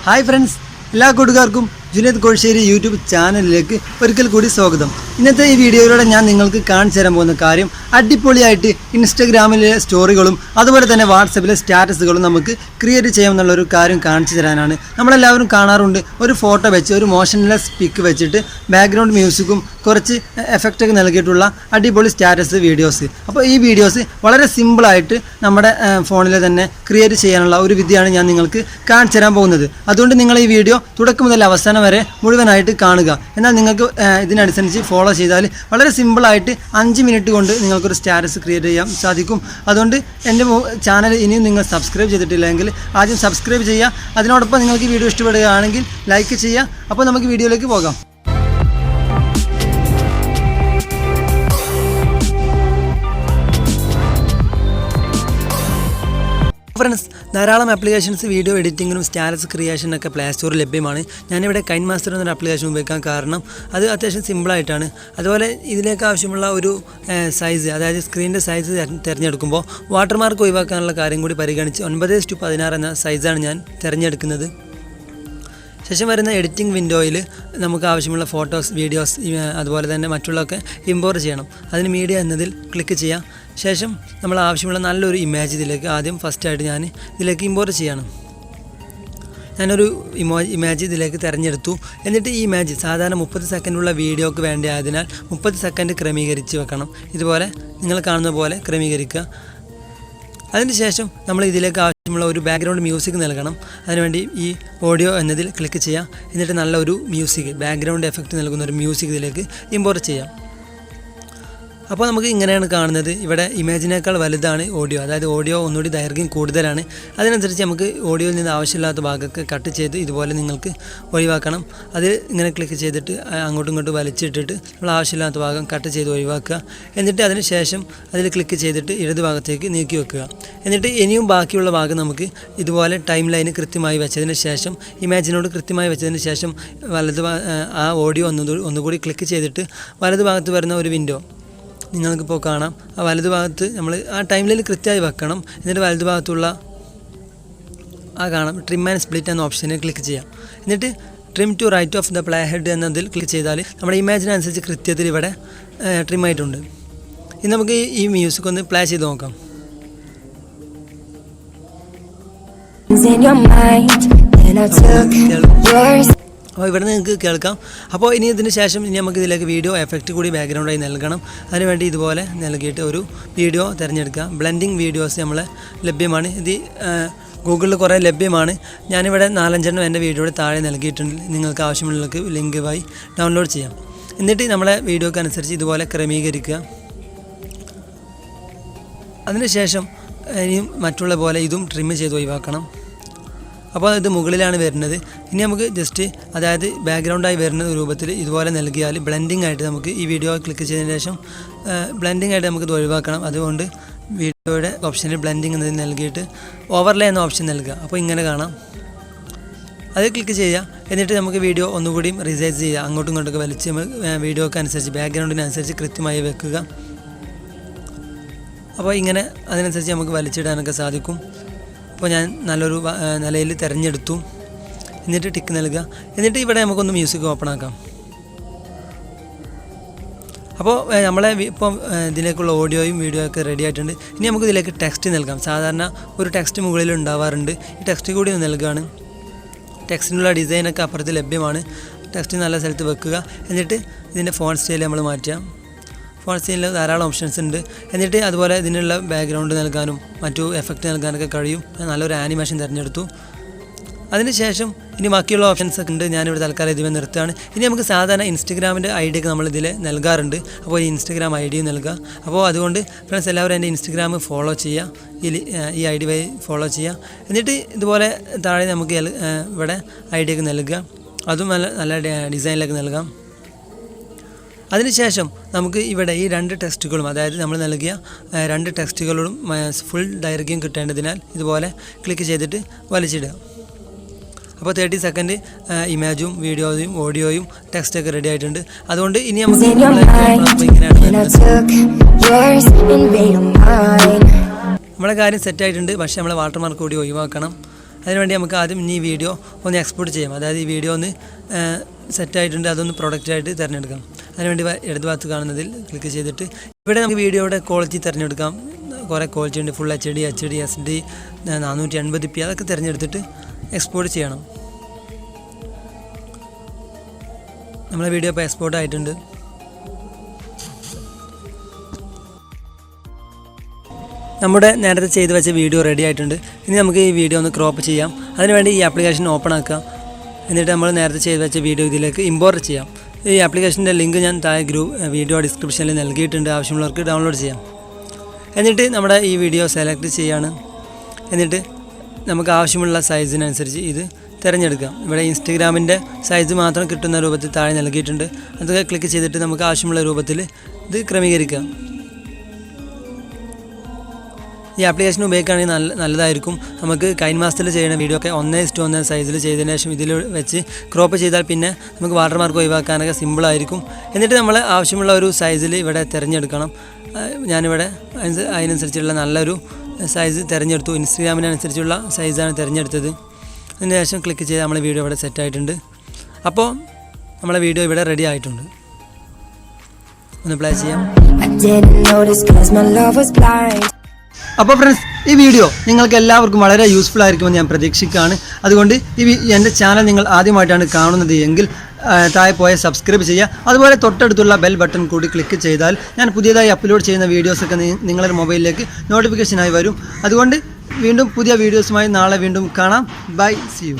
Hi friends, എല്ലാ കൂട്ടുകാർക്കും Junaid Kozhissery YouTube ചാനലിലേക്ക് ഒരിക്കൽ കൂടി സ്വാഗതം. ഇന്നത്തെ ഈ വീഡിയോയിലൂടെ ഞാൻ നിങ്ങൾക്ക് കാണിച്ചു തരാൻ പോകുന്ന കാര്യം അടിപൊളിയായിട്ട് ഇൻസ്റ്റഗ്രാമിലെ സ്റ്റോറികളും അതുപോലെ തന്നെ വാട്സപ്പിലെ സ്റ്റാറ്റസുകളും നമുക്ക് ക്രിയേറ്റ് ചെയ്യാമെന്നുള്ളൊരു കാര്യം കാണിച്ചു തരാനാണ്. നമ്മളെല്ലാവരും കാണാറുണ്ട്, ഒരു ഫോട്ടോ വെച്ച് ഒരു മോഷൻലെസ് പിക്ക് വെച്ചിട്ട് ബാക്ക്ഗ്രൗണ്ട് മ്യൂസിക്കും കുറച്ച് എഫക്റ്റൊക്കെ നൽകിയിട്ടുള്ള അടിപൊളി സ്റ്റാറ്റസ് വീഡിയോസ്. അപ്പോൾ ഈ വീഡിയോസ് വളരെ സിമ്പിളായിട്ട് നമ്മുടെ ഫോണിൽ തന്നെ ക്രിയേറ്റ് ചെയ്യാനുള്ള ഒരു വിദ്യയാണ് ഞാൻ നിങ്ങൾക്ക് കാണിച്ചു തരാൻ പോകുന്നത്. അതുകൊണ്ട് നിങ്ങൾ ഈ വീഡിയോ തുടക്കം മുതൽ അവസാനം വരെ മുഴുവനായിട്ട് കാണുക. എന്നാൽ നിങ്ങൾക്ക് ഇതിനനുസരിച്ച് ഫോളോ ചെയ്താൽ വളരെ സിമ്പിളായിട്ട് 5 മിനിറ്റ് കൊണ്ട് നിങ്ങൾക്കൊരു സ്റ്റാറ്റസ് ക്രിയേറ്റ് ചെയ്യാൻ സാധിക്കും. അതുകൊണ്ട് എൻ്റെ ചാനൽ ഇനിയും നിങ്ങൾ സബ്സ്ക്രൈബ് ചെയ്തിട്ടില്ലെങ്കിൽ ആദ്യം സബ്സ്ക്രൈബ് ചെയ്യുക. അതിനോടൊപ്പം നിങ്ങൾക്ക് ഈ വീഡിയോ ഇഷ്ടപ്പെടുകയാണെങ്കിൽ ലൈക്ക് ചെയ്യുക. അപ്പോൾ നമുക്ക് വീഡിയോയിലേക്ക് പോകാം. ഫ്രണ്ട്സ്, ധാരാളം ആപ്ലിക്കേഷൻസ് വീഡിയോ എഡിറ്റിങ്ങിനും സ്റ്റാറ്റസ് ക്രിയേഷനൊക്കെ പ്ലേ സ്റ്റോറിൽ ലഭ്യമാണ്. ഞാനിവിടെ KineMaster എന്നൊരു ആപ്ലിക്കേഷൻ ഉപയോഗിക്കാൻ കാരണം അത് അത്യാവശ്യം സിമ്പിളായിട്ടാണ്. അതുപോലെ ഇതിലേക്ക് ആവശ്യമുള്ള ഒരു സൈസ്, അതായത് സ്ക്രീനിൻ്റെ സൈസ് തിരഞ്ഞെടുക്കുമ്പോൾ വാട്ടർമാർക്ക് ഒഴിവാക്കാനുള്ള കാര്യം കൂടി പരിഗണിച്ച് 9:16 എന്ന സൈസാണ് ഞാൻ തിരഞ്ഞെടുക്കുന്നത്. ശേഷം വരുന്ന എഡിറ്റിംഗ് വിൻഡോയിൽ നമുക്ക് ആവശ്യമുള്ള ഫോട്ടോസ്, വീഡിയോസ് അതുപോലെ തന്നെ മറ്റുള്ളതൊക്കെ ഇമ്പോർട്ട് ചെയ്യണം. അതിന് മീഡിയ എന്നതിൽ ക്ലിക്ക് ചെയ്യാം. ശേഷം നമ്മൾ ആവശ്യമുള്ള നല്ലൊരു ഇമേജ് ഇതിലേക്ക് ഫസ്റ്റായിട്ട് ഞാൻ ഇതിലേക്ക് ഇമ്പോർട്ട് ചെയ്യണം. ഞാനൊരു ഇമേജ് ഇതിലേക്ക് തിരഞ്ഞെടുത്തു. എന്നിട്ട് ഈ ഇമേജ് സാധാരണ 30 സെക്കൻഡുള്ള വീഡിയോക്ക് വേണ്ടി ആയതിനാൽ 30 സെക്കൻഡ് ക്രമീകരിച്ച് വെക്കണം. ഇതുപോലെ നിങ്ങൾ കാണുന്ന പോലെ ക്രമീകരിക്കുക. അതിനുശേഷം നമ്മൾ ഇതിലേക്ക് ആവശ്യമുള്ള ഒരു ബാക്ക്ഗ്രൗണ്ട് മ്യൂസിക് നൽകണം. അതിനുവേണ്ടി ഈ ഓഡിയോ എന്നതിൽ ക്ലിക്ക് ചെയ്യാം. എന്നിട്ട് നല്ലൊരു മ്യൂസിക്, ബാക്ക്ഗ്രൗണ്ട് എഫക്റ്റ് നൽകുന്ന ഒരു മ്യൂസിക് ഇതിലേക്ക് ഇമ്പോർട്ട് ചെയ്യാം. അപ്പോൾ നമുക്ക് ഇങ്ങനെയാണ് കാണുന്നത്. ഇവിടെ ഇമേജിനേക്കാൾ വലുതാണ് ഓഡിയോ, അതായത് ഓഡിയോ ഒന്നുകൂടി ദൈർഘ്യം കൂടുതലാണ്. അതിനനുസരിച്ച് നമുക്ക് ഓഡിയോയിൽ നിന്ന് ആവശ്യമില്ലാത്ത ഭാഗമൊക്കെ കട്ട് ചെയ്ത് ഇതുപോലെ നിങ്ങൾക്ക് ഒഴിവാക്കണം. അത് ഇങ്ങനെ ക്ലിക്ക് ചെയ്തിട്ട് അങ്ങോട്ടും ഇങ്ങോട്ടും വലിച്ചിട്ടിട്ട് നമ്മൾ ആവശ്യമില്ലാത്ത ഭാഗം കട്ട് ചെയ്ത് ഒഴിവാക്കുക. എന്നിട്ട് അതിന് ശേഷം അതിൽ ക്ലിക്ക് ചെയ്തിട്ട് ഇടത് ഭാഗത്തേക്ക് നീക്കി വെക്കുക. എന്നിട്ട് ഇനിയും ബാക്കിയുള്ള ഭാഗം നമുക്ക് ഇതുപോലെ ടൈം ലൈന് കൃത്യമായി വെച്ചതിന് ശേഷം, ഇമേജിനോട് കൃത്യമായി വെച്ചതിന് ശേഷം ആ ഓഡിയോ ഒന്നുകൂടി ക്ലിക്ക് ചെയ്തിട്ട് വലത് ഭാഗത്ത് വരുന്ന ഒരു വിൻഡോ നിങ്ങൾക്കിപ്പോൾ കാണാം. ആ വലതു ഭാഗത്ത് നമ്മൾ ആ ടൈം ലൈൻ കൃത്യമായി വെക്കണം. എന്നിട്ട് വലതു ഭാഗത്തുള്ള കാണാം ട്രിം ആൻഡ് സ്പ്ലിറ്റ് എന്ന ഓപ്ഷനിൽ ക്ലിക്ക് ചെയ്യാം. എന്നിട്ട് trim to right of the play head എന്നതിൽ ക്ലിക്ക് ചെയ്താൽ നമ്മുടെ ഇമേജിനനുസരിച്ച് കൃത്യത്തിൽ ഇവിടെ ട്രിം ആയിട്ടുണ്ട്. ഇനി നമുക്ക് ഈ മ്യൂസിക് ഒന്ന് പ്ലേ ചെയ്ത് നോക്കാം. അപ്പോൾ ഇവിടെ നിങ്ങൾക്ക് കേൾക്കാം. അപ്പോൾ ഇനി ഇതിന് ശേഷം നമുക്ക് ഇതിലേക്ക് വീഡിയോ എഫക്റ്റ് കൂടി ബാക്ക്ഗ്രൗണ്ടായി നൽകണം. അതിനുവേണ്ടി ഇതുപോലെ നൽകിയിട്ട് ഒരു വീഡിയോ തിരഞ്ഞെടുക്കുക. ബ്ലെൻഡിങ് വീഡിയോസ് നമ്മളെ ലഭ്യമാണ്. ഇത് ഗൂഗിളിൽ കുറേ ലഭ്യമാണ്. ഞാനിവിടെ 4-5 എൻ്റെ വീഡിയോയുടെ താഴെ നൽകിയിട്ടുണ്ട്. നിങ്ങൾക്ക് ആവശ്യമുള്ളവർക്ക് ലിങ്ക് വഴി ഡൗൺലോഡ് ചെയ്യാം. എന്നിട്ട് നമ്മളെ വീഡിയോക്ക് അനുസരിച്ച് ഇതുപോലെ ക്രമീകരിക്കുക. അതിനുശേഷം ഇനിയും മറ്റുള്ള പോലെ ഇതും ട്രിം ചെയ്ത് ഒഴിവാക്കണം. അപ്പോൾ ഇത് മുകളിലാണ് വരുന്നത്. ഇനി നമുക്ക് ജസ്റ്റ്, അതായത് ബാക്ക്ഗ്രൗണ്ടായി വരുന്ന രൂപത്തിൽ ഇതുപോലെ നൽകിയാൽ ബ്ലെൻഡിങ് ആയിട്ട് നമുക്ക് ഈ വീഡിയോ ക്ലിക്ക് ചെയ്തതിന് ശേഷം ബ്ലെൻഡിങ് ആയിട്ട് നമുക്കിത് ഒഴിവാക്കണം. അതുകൊണ്ട് വീഡിയോയുടെ ഓപ്ഷനിൽ ബ്ലെൻഡിങ് എന്നതിൽ നൽകിയിട്ട് ഓവർലേ എന്ന ഓപ്ഷൻ നൽകുക. അപ്പോൾ ഇങ്ങനെ കാണാം. അത് ക്ലിക്ക് ചെയ്യുക. എന്നിട്ട് നമുക്ക് വീഡിയോ ഒന്നുകൂടിയും റിസൈസ് ചെയ്യുക. അങ്ങോട്ടും ഇങ്ങോട്ടൊക്കെ വലിച്ച് വീഡിയോക്ക് അനുസരിച്ച് ബാക്ക്ഗ്രൗണ്ടിനനുസരിച്ച് കൃത്യമായി വെക്കുക. അപ്പോൾ ഇങ്ങനെ അതിനനുസരിച്ച് നമുക്ക് വലിച്ചിടാനൊക്കെ സാധിക്കും. അപ്പോൾ ഞാൻ നല്ലൊരു നിലയിൽ തിരഞ്ഞെടുത്തു. എന്നിട്ട് ടിക്ക് നൽകുക. എന്നിട്ട് ഇവിടെ നമുക്കൊന്ന് മ്യൂസിക് ഓപ്പൺ ആക്കാം. അപ്പോൾ നമ്മളെ ഇപ്പം ഇതിലേക്കുള്ള ഓഡിയോയും വീഡിയോ ഒക്കെ റെഡി ആയിട്ടുണ്ട്. ഇനി നമുക്ക് ഇതിലേക്ക് ടെക്സ്റ്റ് നൽകാം. സാധാരണ ഒരു ടെക്സ്റ്റ് മുകളിൽ ഉണ്ടാവാറുണ്ട്. ഈ ടെക്സ്റ്റ് കൂടി നൽകുകയാണ്. ടെക്സ്റ്റിനുള്ള ഡിസൈനൊക്കെ അപ്പുറത്ത് ലഭ്യമാണ്. ടെക്സ്റ്റ് നല്ല സ്ഥലത്ത് വെക്കുക. എന്നിട്ട് ഇതിൻ്റെ ഫോൺ സ്റ്റൈൽ നമ്മൾ മാറ്റാം. ഫോൺ സ്റ്റൈലിൽ ധാരാളം ഓപ്ഷൻസ് ഉണ്ട്. എന്നിട്ട് അതുപോലെ ഇതിനുള്ള ബാക്ക്ഗ്രൗണ്ട് നൽകാനും മറ്റു എഫക്റ്റ് നൽകാനൊക്കെ കഴിയും. നല്ലൊരു ആനിമേഷൻ തിരഞ്ഞെടുത്തു. അതിനുശേഷം ഇനി ബാക്കിയുള്ള ഓപ്ഷൻസ് ഒക്കെ ഉണ്ട്. ഞാനിവിടെ തൽക്കാലം ഇതിൽ നിർത്തുകയാണ്. ഇനി നമുക്ക് സാധാരണ ഇൻസ്റ്റഗ്രാമിൻ്റെ ID ഒക്കെ നമ്മളിതിൽ നൽകാറുണ്ട്. അപ്പോൾ ഈ ഇൻസ്റ്റഗ്രാം ID നൽകുക. അപ്പോൾ അതുകൊണ്ട് ഫ്രണ്ട്സ് എല്ലാവരും എൻ്റെ ഇൻസ്റ്റഗ്രാം ഫോളോ ചെയ്യുക. ഈ ID വഴി ഫോളോ ചെയ്യുക. എന്നിട്ട് ഇതുപോലെ താഴെ നമുക്ക് ഇവിടെ ID ഒക്കെ നൽകുക. അതും നല്ല ഡിസൈനിലേക്ക് നൽകാം. അതിനുശേഷം നമുക്ക് ഇവിടെ ഈ 2 ടെക്സ്റ്റുകളും, അതായത് നമ്മൾ നൽകിയ 2 ടെക്സ്റ്റുകളും ഫുൾ ദൈർഘ്യം കിട്ടേണ്ടതിനാൽ ഇതുപോലെ ക്ലിക്ക് ചെയ്തിട്ട് വലിച്ചിടുക. അപ്പോൾ 30 സെക്കൻഡ് ഇമേജും വീഡിയോയും ഓഡിയോയും ടെക്സ്റ്റൊക്കെ റെഡി ആയിട്ടുണ്ട്. അതുകൊണ്ട് ഇനി നമുക്ക് നമ്മളെ കാര്യം സെറ്റായിട്ടുണ്ട്. പക്ഷേ നമ്മളെ വാട്ടർമാർക്ക് കൂടി ഒഴിവാക്കണം. അതിനുവേണ്ടി നമുക്ക് ആദ്യം ഈ വീഡിയോ ഒന്ന് എക്സ്പോർട്ട് ചെയ്യാം. അതായത് ഈ വീഡിയോ ഒന്ന് സെറ്റായിട്ടുണ്ട്, അതൊന്ന് പ്രൊഡക്റ്റായിട്ട് തിരഞ്ഞെടുക്കാം. അതിനുവേണ്ടി ഇടതുഭാഗത്ത് കാണുന്നതിൽ ക്ലിക്ക് ചെയ്തിട്ട് ഇവിടെ നമുക്ക് വീഡിയോയുടെ ക്വാളിറ്റി തിരഞ്ഞെടുക്കാം. കുറേ ക്വാളിറ്റി ഉണ്ട്, full HD, HD, SD, 480p അതൊക്കെ തിരഞ്ഞെടുത്തിട്ട് എക്സ്പോർട്ട് ചെയ്യണം. നമ്മളെ വീഡിയോ ഇപ്പോൾ എക്സ്പോർട്ട് ആയിട്ടുണ്ട്. നമ്മുടെ നേരത്തെ ചെയ്ത് വെച്ച വീഡിയോ റെഡി ആയിട്ടുണ്ട്. ഇനി നമുക്ക് ഈ വീഡിയോ ഒന്ന് ക്രോപ്പ് ചെയ്യാം. അതിനുവേണ്ടി ഈ ആപ്ലിക്കേഷൻ ഓപ്പൺ ആക്കാം. എന്നിട്ട് നമ്മൾ നേരത്തെ ചെയ്ത് വെച്ച വീഡിയോ ഇതിലേക്ക് ഇമ്പോർട്ട് ചെയ്യാം. ഈ ആപ്ലിക്കേഷൻ്റെ ലിങ്ക് ഞാൻ താഴെ വീഡിയോ ഡിസ്ക്രിപ്ഷനിൽ നൽകിയിട്ടുണ്ട്, ആവശ്യമുള്ളവർക്ക് ഡൗൺലോഡ് ചെയ്യാം. എന്നിട്ട് നമ്മുടെ ഈ വീഡിയോ സെലക്ട് ചെയ്യാണ്. എന്നിട്ട് നമുക്ക് ആവശ്യമുള്ള സൈസിനനുസരിച്ച് ഇത് തിരഞ്ഞെടുക്കാം. ഇവിടെ ഇൻസ്റ്റഗ്രാമിൻ്റെ സൈസ് മാത്രം കിട്ടുന്ന രൂപത്തിൽ താഴെ നൽകിയിട്ടുണ്ട്. അതൊക്കെ ക്ലിക്ക് ചെയ്തിട്ട് നമുക്ക് ആവശ്യമുള്ള രൂപത്തിൽ ഇത് ക്രമീകരിക്കാം. ഈ ആപ്ലിക്കേഷൻ ഉപയോഗിക്കുകയാണെങ്കിൽ നല്ലതായിരിക്കും. നമുക്ക് KineMasterൽ ചെയ്യുന്ന വീഡിയോ ഒക്കെ 1:1 സൈസിൽ ചെയ്തതിന് ശേഷം ഇതിൽ വെച്ച് ക്രോപ്പ് ചെയ്താൽ പിന്നെ നമുക്ക് വാട്ടർമാർക്ക് ഒഴിവാക്കാനൊക്കെ സിമ്പിളായിരിക്കും. എന്നിട്ട് നമ്മൾ ആവശ്യമുള്ള ഒരു സൈസിൽ ഇവിടെ തിരഞ്ഞെടുക്കണം. ഞാനിവിടെ അതിനനുസരിച്ചുള്ള നല്ലൊരു സൈസ് തിരഞ്ഞെടുത്തു. ഇൻസ്റ്റഗ്രാമിനനുസരിച്ചുള്ള സൈസാണ് തിരഞ്ഞെടുത്തത്. അതിന് ശേഷം ക്ലിക്ക് ചെയ്ത് നമ്മളെ വീഡിയോ ഇവിടെ സെറ്റായിട്ടുണ്ട്. അപ്പോൾ നമ്മളെ വീഡിയോ ഇവിടെ റെഡി ആയിട്ടുണ്ട്. ഒന്ന് പ്ലേ ചെയ്യാം. അപ്പോൾ ഫ്രണ്ട്സ്, ഈ വീഡിയോ നിങ്ങൾക്ക് എല്ലാവർക്കും വളരെ യൂസ്ഫുൾ ആയിരിക്കുമെന്ന് ഞാൻ പ്രതീക്ഷിക്കുകയാണ്. അതുകൊണ്ട് എൻ്റെ ചാനൽ നിങ്ങൾ ആദ്യമായിട്ടാണ് കാണുന്നത് എങ്കിൽ താഴെ പോയ സബ്സ്ക്രൈബ് ചെയ്യുക. അതുപോലെ തൊട്ടടുത്തുള്ള ബെൽ ബട്ടൺ കൂടി ക്ലിക്ക് ചെയ്താൽ ഞാൻ പുതിയതായി അപ്ലോഡ് ചെയ്യുന്ന വീഡിയോസൊക്കെ നിങ്ങളുടെ മൊബൈലിലേക്ക് നോട്ടിഫിക്കേഷനായി വരും. അതുകൊണ്ട് വീണ്ടും പുതിയ വീഡിയോസുമായി നാളെ വീണ്ടും കാണാം. Bye, see U.